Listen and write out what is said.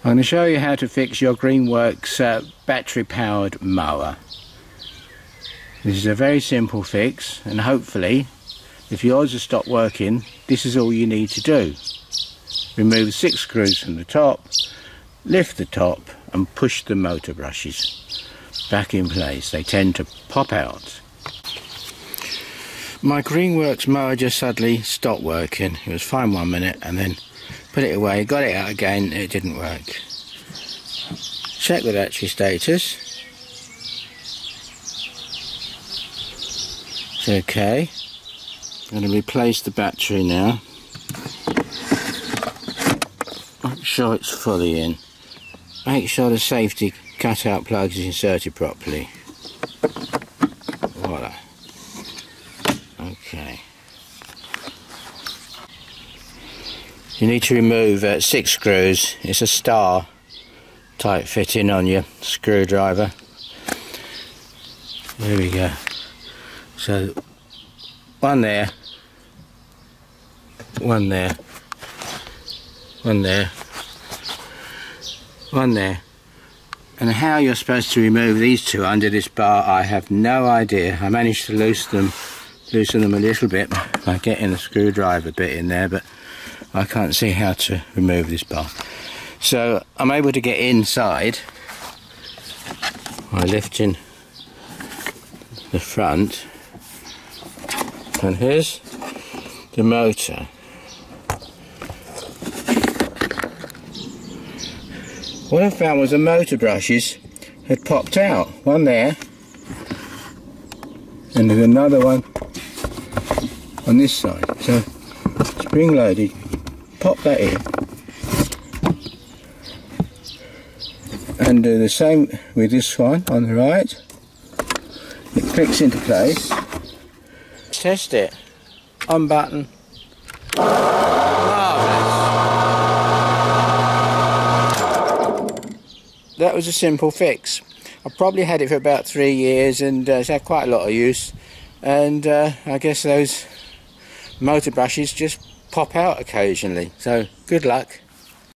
I'm going to show you how to fix your Greenworks battery powered mower. This is a very simple fix, and hopefully if yours has stopped working, this is all you need to do. Remove 6 screws from the top, lift the top and push the motor brushes back in place. They tend to pop out. My Greenworks mower just suddenly stopped working. It was fine 1 minute and then put it away, got it out again, it didn't work. Check the battery status. It's okay. I'm going to replace the battery now. Make sure it's fully in. Make sure the safety cutout plug is inserted properly. Voila. Okay. You need to remove 6 screws. It's a star type fitting on your screwdriver. There we go. So one there, one there, one there, one there. And how you're supposed to remove these 2 under this bar, I have no idea. I managed to loosen them a little bit by getting the screwdriver bit in there, but I can't see how to remove this bar. So I'm able to get inside by lifting the front, and here's the motor. What I found was the motor brushes had popped out. One there, and there's another one on this side. So spring loaded, pop that in, and do the same with this one on the right. It clicks into place. Test it. On button. Marvellous. That was a simple fix. I've probably had it for about 3 years, and it's had quite a lot of use, and I guess those motor brushes just pop out occasionally, so good luck.